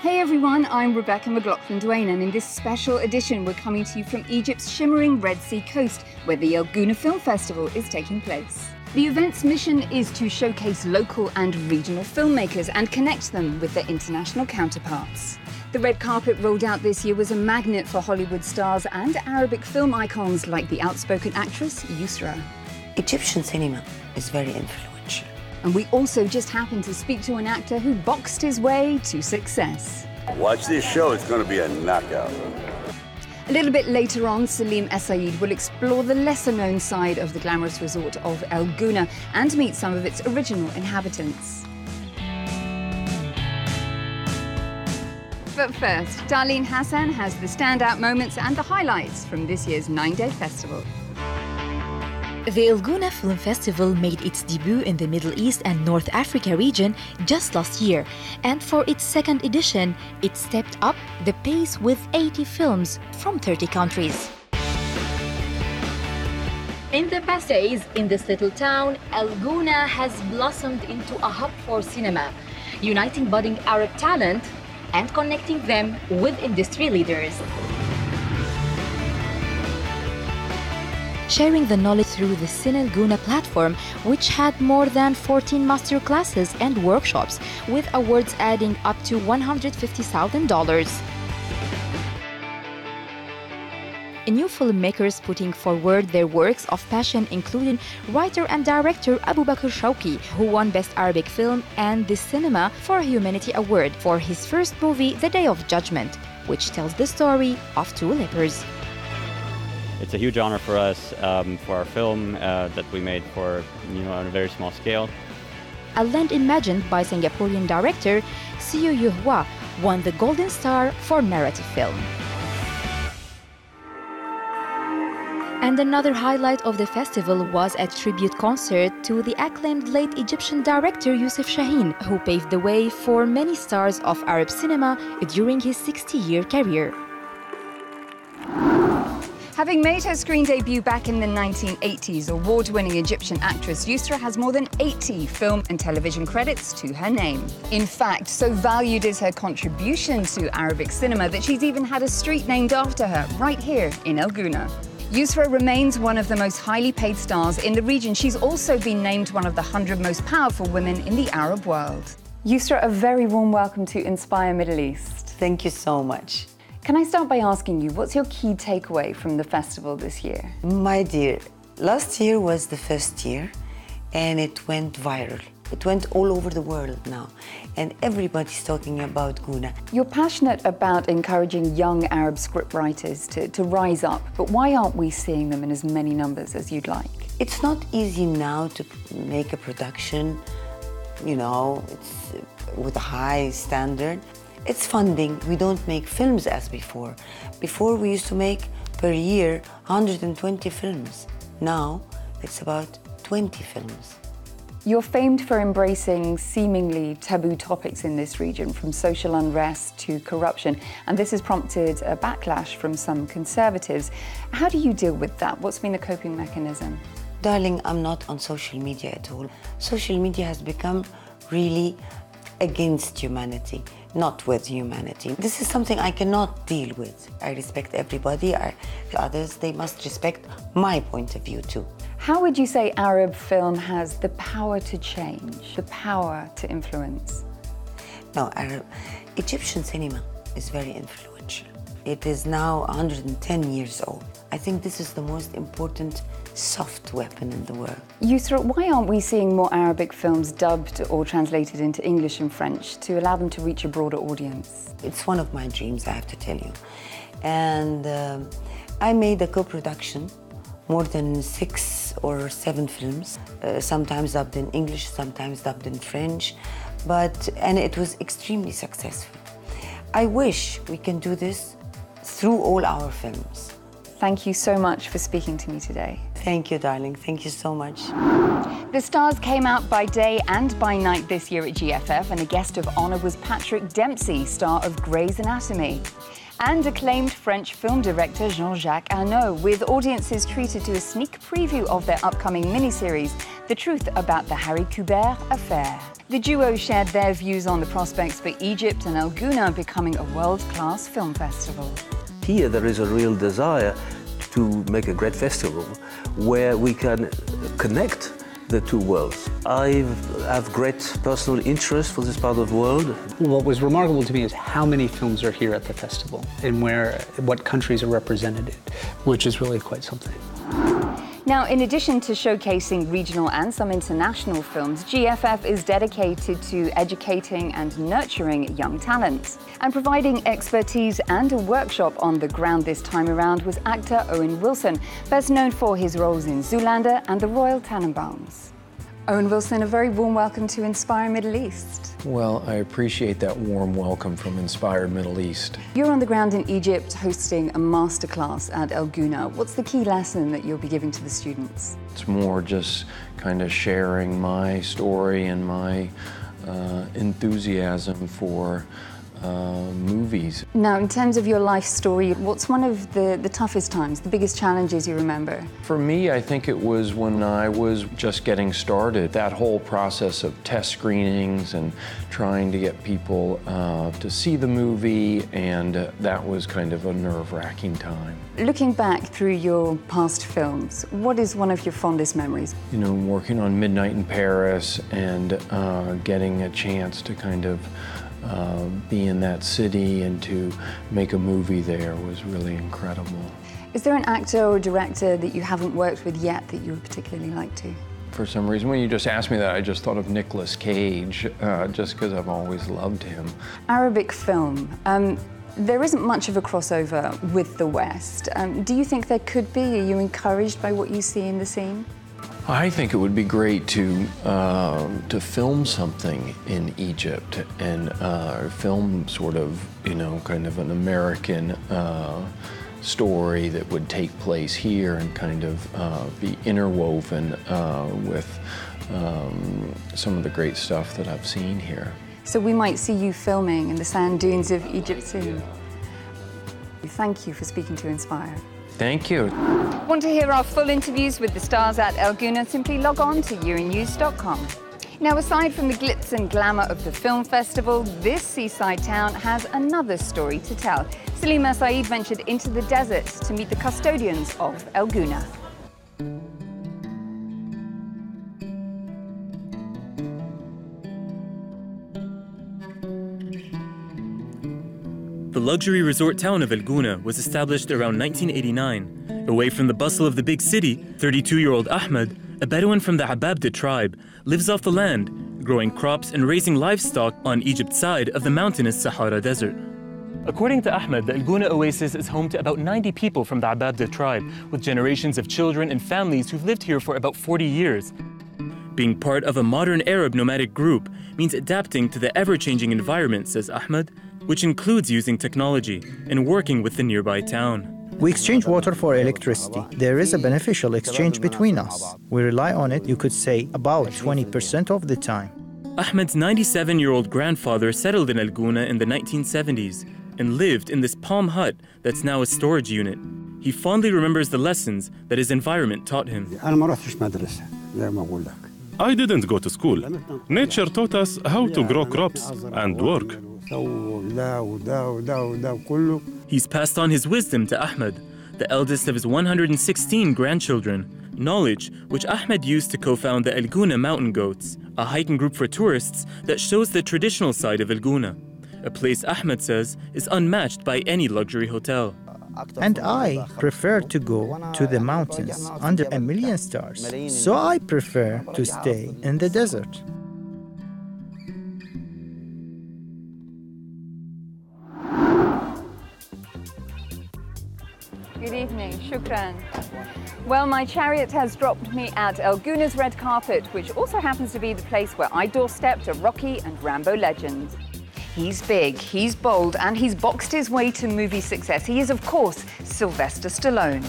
Hey everyone, I'm Rebecca McLaughlin-Duane, and in this special edition we're coming to you from Egypt's shimmering Red Sea coast, where the Gouna Film Festival is taking place. The event's mission is to showcase local and regional filmmakers and connect them with their international counterparts. The red carpet rolled out this year was a magnet for Hollywood stars and Arabic film icons like the outspoken actress Youssef. Egyptian cinema is very influential. And we also just happened to speak to an actor who boxed his way to success. Watch this show, it's going to be a knockout. A little bit later on, Salim Essaid will explore the lesser-known side of the glamorous resort of Gouna and meet some of its original inhabitants. But first, Darlene Hassan has the standout moments and the highlights from this year's 9-day festival. The Gouna Film Festival made its debut in the Middle East and North Africa region just last year, and for its second edition, it stepped up the pace with 80 films from 30 countries. In the past days, in this little town, Gouna has blossomed into a hub for cinema, uniting budding Arab talent and connecting them with industry leaders. Sharing the knowledge through the Cine Gouna platform, which had more than 14 master classes and workshops, with awards adding up to $150,000. New filmmakers putting forward their works of passion, including writer and director Abu Bakr Shawki, who won Best Arabic Film and the Cinema for Humanity Award for his first movie, The Day of Judgment, which tells the story of two lepers. It's a huge honor for us, for our film that we made on a very small scale. A Land Imagined by Singaporean director Siu Yuhua won the Golden Star for narrative film. And another highlight of the festival was a tribute concert to the acclaimed late Egyptian director Youssef Chahine, who paved the way for many stars of Arab cinema during his 60-year career. Having made her screen debut back in the 1980s, award-winning Egyptian actress Youssef has more than 80 film and television credits to her name. In fact, so valued is her contribution to Arabic cinema that she's even had a street named after her right here in Gouna. Youssef remains one of the most highly paid stars in the region. She's also been named one of the 100 most powerful women in the Arab world. Youssef, a very warm welcome to Inspire Middle East. Thank you so much. Can I start by asking you, what's your key takeaway from the festival this year? My dear, last year was the first year and it went viral. It went all over the world now and everybody's talking about Gouna. You're passionate about encouraging young Arab scriptwriters to rise up, but why aren't we seeing them in as many numbers as you'd like? It's not easy now to make a production, it's with a high standard. It's funding. We don't make films as before. Before we used to make per year 120 films. Now it's about 20 films. You're famed for embracing seemingly taboo topics in this region, from social unrest to corruption, and this has prompted a backlash from some conservatives. How do you deal with that? What's been the coping mechanism? Darling, I'm not on social media at all. Social media has become really against humanity, not with humanity. This is something I cannot deal with. I respect everybody. Others, they must respect my point of view too. How would you say Arab film has the power to change, the power to influence? No, Egyptian cinema is very influential. It is now 110 years old. I think this is the most important soft weapon in the world. Youssef, why aren't we seeing more Arabic films dubbed or translated into English and French to allow them to reach a broader audience? It's one of my dreams, I have to tell you. And I made a co-production, more than 6 or 7 films, sometimes dubbed in English, sometimes dubbed in French, and it was extremely successful. I wish we can do this through all our films. Thank you so much for speaking to me today. Thank you, darling. Thank you so much. The stars came out by day and by night this year at GFF, and a guest of honor was Patrick Dempsey, star of Grey's Anatomy. and acclaimed French film director Jean-Jacques Hano, with audiences treated to a sneak preview of their upcoming miniseries, The Truth About the Harry Kubert Affair. The duo shared their views on the prospects for Egypt and El Gouna becoming a world-class film festival. Here there is a real desire to make a great festival where we can connect the two worlds. I have great personal interest for this part of the world. What was remarkable to me is how many films are here at the festival and what countries are represented, which is really quite something. Now, in addition to showcasing regional and some international films, GFF is dedicated to educating and nurturing young talent. And providing expertise and a workshop on the ground this time around was actor Owen Wilson, best known for his roles in Zoolander and The Royal Tenenbaums. Owen Wilson, a very warm welcome to Inspire Middle East. Well, I appreciate that warm welcome from Inspire Middle East. You're on the ground in Egypt hosting a masterclass at El Gouna. What's the key lesson that you'll be giving to the students? It's more just kind of sharing my story and my enthusiasm for movies. Now, in terms of your life story, what's one of the toughest times, the biggest challenges you remember? For me, I think it was when I was just getting started. That whole process of test screenings and trying to get people to see the movie, and that was kind of a nerve-wracking time. Looking back through your past films, what is one of your fondest memories? You know, working on Midnight in Paris and getting a chance to kind of be in that city and to make a movie there was really incredible. Is there an actor or director that you haven't worked with yet that you would particularly like to? For some reason, when you just asked me that, I just thought of Nicolas Cage, just because I've always loved him. Arabic film. There isn't much of a crossover with the West. Do you think there could be? Are you encouraged by what you see in the scene? I think it would be great to film something in Egypt and film sort of, you know, kind of an American story that would take place here and kind of be interwoven with some of the great stuff that I've seen here. So we might see you filming in the sand dunes of Egypt soon. Thank you for speaking to Inspire. Thank you. Want to hear our full interviews with the stars at El Gouna? Simply log on to euronews.com. Now, aside from the glitz and glamour of the film festival, this seaside town has another story to tell. Salima Saeed ventured into the desert to meet the custodians of El Gouna. The luxury resort town of El Gouna was established around 1989. Away from the bustle of the big city, 32-year-old Ahmed, a Bedouin from the Ababda tribe, lives off the land, growing crops and raising livestock on Egypt's side of the mountainous Sahara Desert. According to Ahmed, the El Gouna oasis is home to about 90 people from the Ababda tribe, with generations of children and families who've lived here for about 40 years. Being part of a modern Arab nomadic group means adapting to the ever-changing environment, says Ahmed, which includes using technology and working with the nearby town. We exchange water for electricity. There is a beneficial exchange between us. We rely on it, you could say, about 20% of the time. Ahmed's 97-year-old grandfather settled in El Gouna in the 1970s and lived in this palm hut that's now a storage unit. He fondly remembers the lessons that his environment taught him. I didn't go to school. Nature taught us how to grow crops and work. He's passed on his wisdom to Ahmed, the eldest of his 116 grandchildren, knowledge which Ahmed used to co-found the El Gouna Mountain Goats, a hiking group for tourists that shows the traditional side of El Gouna, a place Ahmed says is unmatched by any luxury hotel. And I prefer to go to the mountains under 1,000,000 stars, so I prefer to stay in the desert. Good evening, shukran. Well, my chariot has dropped me at El Gouna's red carpet, which also happens to be the place where I doorstepped a Rocky and Rambo legend. He's big, he's bold, and he's boxed his way to movie success. He is, of course, Sylvester Stallone.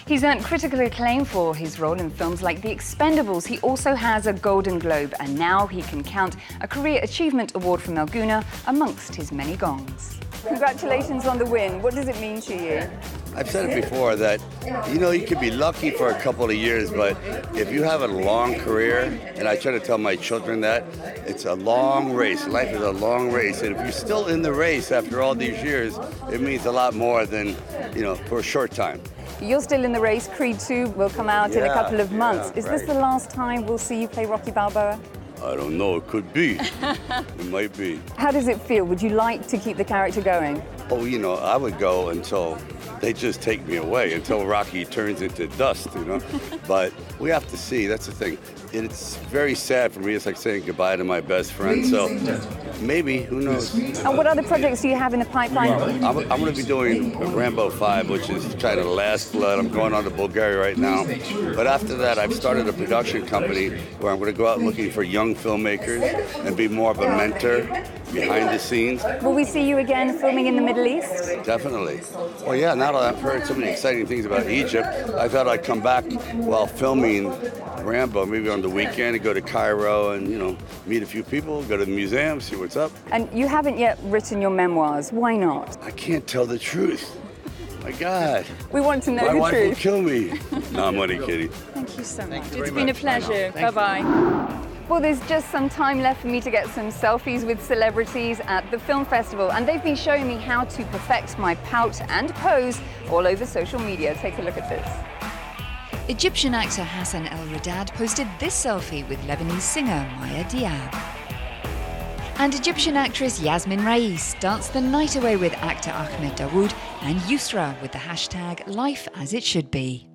He's earned critical acclaim for his role in films like The Expendables. He also has a Golden Globe, and now he can count a Career Achievement Award from El Gouna amongst his many gongs. Congratulations on the win. What does it mean to you? I've said it before that, you could be lucky for a couple of years, but if you have a long career, and I try to tell my children that, it's a long race. Life is a long race. And if you're still in the race after all these years, it means a lot more than, for a short time. You're still in the race. Creed 2 will come out in a couple of months. Is this the last time we'll see you play Rocky Balboa? I don't know. It could be. It might be. How does it feel? Would you like to keep the character going? Oh, I would go until they just take me away, until Rocky turns into dust, But we have to see. That's the thing. It's very sad for me. It's like saying goodbye to my best friend. So maybe, who knows? And what other projects do you have in the pipeline? I'm going to be doing Rambo 5, which is kind of Last Blood. I'm going on to Bulgaria right now. But after that, I've started a production company where I'm going to go out looking for young filmmakers and be more of a mentor behind the scenes. Will we see you again filming in the Middle East? Definitely. Well, yeah, now that I've heard so many exciting things about Egypt, I thought I'd come back while filming Rambo, maybe on the weekend, and go to Cairo and, meet a few people, go to the museum, see what's up. And you haven't yet written your memoirs. Why not? I can't tell the truth. My God. We want to know My the wife truth. will kill me. No, I'm only kidding. Thank you so much. It's been a pleasure. Bye-bye. Well, there's just some time left for me to get some selfies with celebrities at the film festival, and they've been showing me how to perfect my pout and pose all over social media. Take a look at this. Egyptian actor Hassan El-Radad posted this selfie with Lebanese singer Maya Diab. And Egyptian actress Yasmin Rais danced the night away with actor Ahmed Dawood and Yusra with the hashtag Life as It Should Be.